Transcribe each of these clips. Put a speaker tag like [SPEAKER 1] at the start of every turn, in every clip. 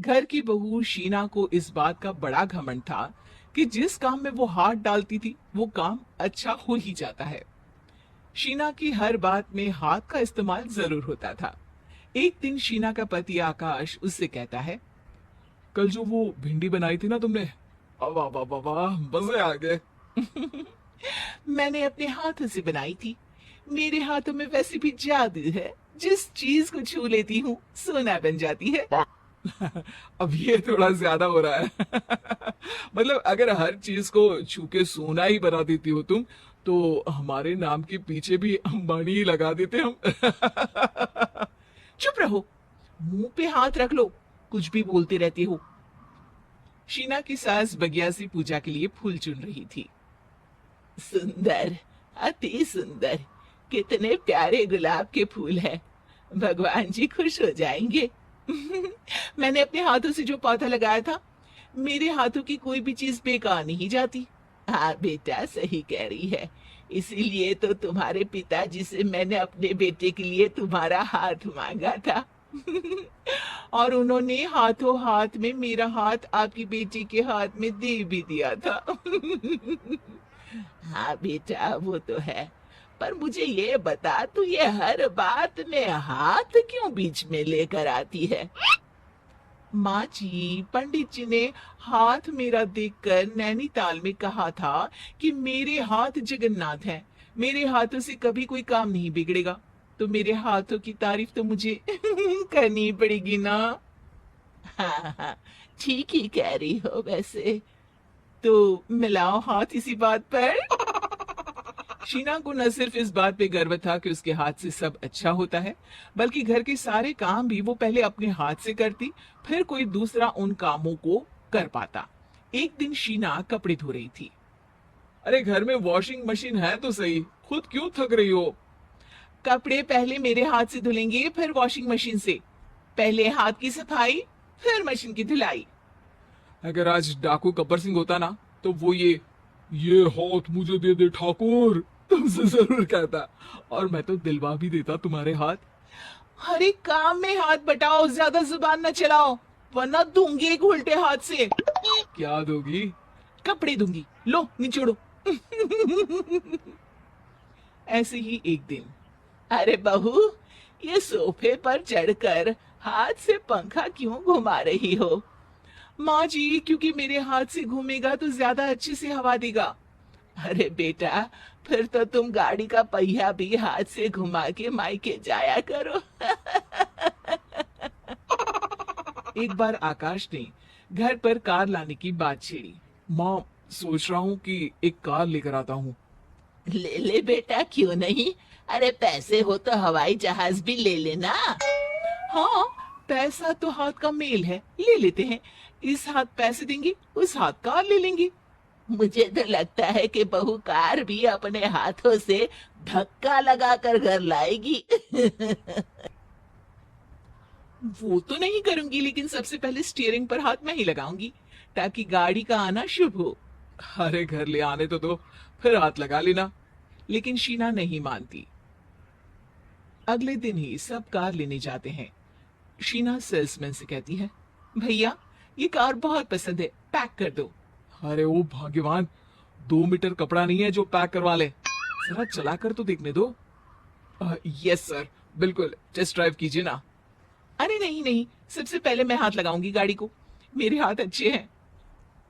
[SPEAKER 1] घर की बहू शीना को इस बात का बड़ा घमंड था कि जिस काम में वो हाथ डालती थी वो काम अच्छा हो ही जाता है। शीना की हर बात में हाथ का इस्तेमाल जरूर होता था। एक दिन शीना का पति आकाश उससे कहता है, कल जो वो भिंडी बनाई थी ना तुमने, वाह वाह वाह वाह, मजे आ गए। मैंने अपने हाथों से बनाई थी। मेरे हाथों में वैसे भी जादू है, जिस चीज को छू लेती हूँ सोना बन जाती है। अब ये थोड़ा ज्यादा हो रहा है। मतलब अगर हर चीज को छू के सोना ही बना देती हो तुम, तो हमारे नाम के पीछे भी अंबानी ही लगा देते हम। चुप रहो, मुंह पे हाथ रख लो, कुछ भी बोलते रहते हो। शीना की सास बगिया से पूजा के लिए फूल चुन रही थी। सुंदर, अति सुंदर, कितने प्यारे गुलाब के फूल हैं। भगवान जी खुश हो जाएंगे। मैंने अपने हाथों से जो पौधा लगाया था, मेरे हाथों की कोई भी चीज बेकार नहीं जाती। हाँ बेटा, सही कह रही है। इसीलिए तो तुम्हारे पिताजी से मैंने अपने बेटे के लिए तुम्हारा हाथ मांगा था। और उन्होंने हाथों हाथ में मेरा हाथ आपकी बेटी के हाथ में दे भी दिया था। हाँ बेटा, वो तो है। पर मुझे ये बता, तू ये हर बात में हाथ क्यों बीच में लेकर आती है? माँ जी, पंडित जी ने हाथ मेरा देखकर नैनीताल में कहा था कि मेरे हाथ जगन्नाथ हैं। मेरे हाथों से कभी कोई काम नहीं बिगड़ेगा। तो मेरे हाथों की तारीफ तो मुझे करनी पड़ेगी ना। हाँ हाँ, ठीक ही कह रही हो वैसे। तो मिलाओ हाथ इसी बात पर। शीना को न सिर्फ इस बात पे गर्व था कि उसके हाथ से सब अच्छा होता है, बल्कि घर के सारे काम भी वो पहले अपने हाथ से करती, फिर कोई दूसरा उन कामों को कर पाता। एक दिन शीना कपड़े धो रही थी। अरे घर में वॉशिंग मशीन है तो सही, खुद क्यों थक रही हो? कपड़े पहले मेरे हाथ से धुलेंगे, फिर वॉशिंग मशीन से। पहले हाथ की सफाई, फिर मशीन की धुलाई। अगर आज डाकू गब्बर सिंह होता ना, तो वो ये हाथ मुझे दे दे ठाकुर, तुमसे जरूर कहता, और मैं तो दिलवा भी देता तुम्हारे हाथ। हर एक काम में हाथ बटाओ, ज्यादा जुबान न चलाओ, वरना दूंगी एक उल्टे हाथ से। क्या दोगी? कपड़े दूंगी, लो निचोड़ो। ऐसे ही एक दिन, अरे बहू, ये सोफे पर चढ़कर हाथ से पंखा क्यों घुमा रही हो? माँ जी, क्योंकि मेरे हाथ से घूमेगा तो ज्यादा अच्छे से हवा देगा। अरे बेटा, फिर तो तुम गाड़ी का पहिया भी हाथ से घुमा के मायके जाया करो। एक बार आकाश ने घर पर कार लाने की बात छेड़ी। माँ, सोच रहा हूँ कि एक कार लेकर आता हूँ। ले ले बेटा, क्यों नहीं? अरे पैसे हो तो हवाई जहाज भी ले लेना। हाँ, पैसा तो हाथ का मेल है, ले लेते हैं। इस हाथ पैसे देंगे, उस हाथ कार ले लेंगे। मुझे तो लगता है कि बहू कार भी अपने हाथों से धक्का लगाकर घर लाएगी। वो तो नहीं करूंगी, लेकिन सबसे पहले स्टीयरिंग पर हाथ मैं ही लगाऊंगी, ताकि गाड़ी का आना शुभ हो। अरे घर ले आने तो दो, फिर हाथ लगा लेना। लेकिन शीना नहीं मानती। अगले दिन ही सब कार लेने जाते हैं। शीना सेल्समैन से कहती है, भैया, ये कार बहुत पसंद है, पैक कर दो। अरे ओ भाग्यवान, 2 मीटर कपड़ा नहीं है जो पैक करवा ले, जरा चला कर तो देखने दो। यस सर, बिल्कुल, टेस्ट ड्राइव कीजिए ना। अरे नहीं नहीं, सबसे पहले मैं हाथ लगाऊंगी गाड़ी को, मेरे हाथ अच्छे हैं।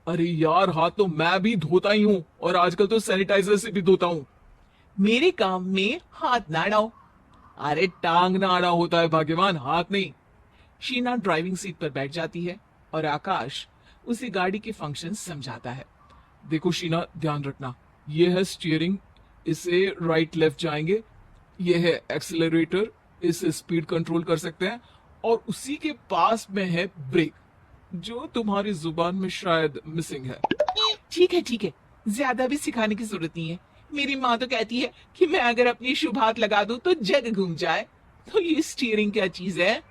[SPEAKER 1] अरे यार, हाथ तो मैं भी धोता ही हूँ, और आजकल तो सैनिटाइजर से भी धोता हूँ। मेरे काम में हाथ ना अड़ाओ। अरे टांग ना अड़ा होता है भाग्यवान, हाथ नहीं। शीना ड्राइविंग सीट पर बैठ जाती है और आकाश उसे गाड़ी के फंक्शन समझाता है। देखो शीना, ध्यान रखना, ये है स्टीयरिंग, इसे राइट लेफ्ट जाएंगे, ये है एक्सेलरेटर, इसे स्पीड कंट्रोल कर सकते हैं, और उसी के पास में है ब्रेक, जो तुम्हारी जुबान में शायद मिसिंग है। ठीक है, ज्यादा भी सिखाने की जरूरत नहीं है। मेरी माँ तो कहती है कि मैं अगर अपनी शुभ हाथ लगा दूं तो जग घूम जाए। तो ये स्टीयरिंग क्या चीज है?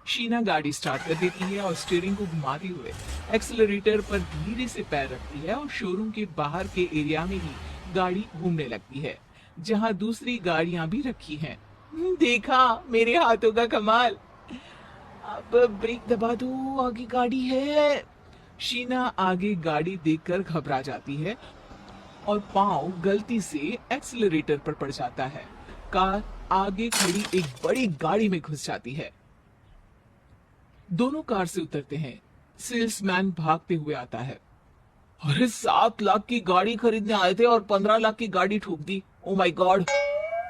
[SPEAKER 1] शीना गाड़ी स्टार्ट कर देती है और स्टीयरिंग को घुमाते हुए एक्सेलरेटर पर धीरे से पैर रखती है, और शोरूम के बाहर के एरिया में ही गाड़ी घूमने लगती है, जहां दूसरी गाड़ियां भी रखी हैं। देखा मेरे हाथों का कमाल। अब ब्रेक दबा दो, आगे गाड़ी है। शीना आगे गाड़ी देखकर घबरा जाती है और पांव गलती से एक्सीलरेटर पर पड़ जाता है। कार आगे खड़ी एक बड़ी गाड़ी में घुस जाती है। दोनों कार से उतरते हैं। सेल्समैन भागते हुए आता है। अरे 7 लाख की गाड़ी खरीदने आए थे और 15 लाख की गाड़ी ठोक दी। Oh my God.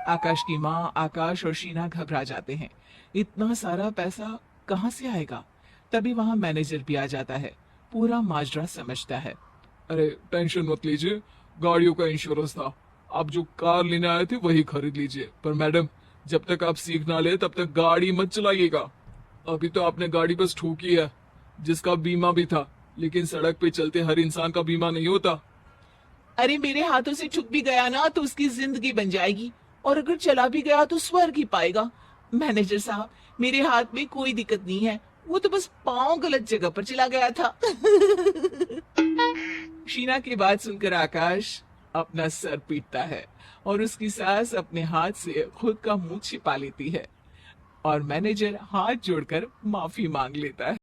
[SPEAKER 1] आकाश की माँ, आकाश और शीना घबरा जाते हैं। इतना सारा पैसा कहाँ से आएगा? तभी वहां मैनेजर भी आ जाता है। पूरा माजरा समझता है।
[SPEAKER 2] अरे टेंशन मत लीजिए, गाड़ियों का इंश्योरेंस था। आप जो कार लेने आए थे वही खरीद लीजिए। पर मैडम, जब तक आप सीख ना ले तब तक गाड़ी मत चलाइएगा। अभी तो आपने गाड़ी बस ठोकी है, जिसका बीमा भी था, लेकिन सड़क पे चलते हर इंसान का बीमा नहीं होता।
[SPEAKER 1] अरे मेरे हाथों से छुप भी गया ना तो उसकी जिंदगी बन जाएगी, और अगर चला भी गया तो स्वर्ग ही पाएगा। मैनेजर साहब, मेरे हाथ में कोई दिक्कत नहीं है, वो तो बस पाँव गलत जगह पर चला गया था। शीना की बात सुनकर आकाश अपना सर पीटता है और उसकी सास अपने हाथ से खुद का मुंह छिपा लेती है और मैनेजर हाथ जोड़कर माफी मांग लेता है।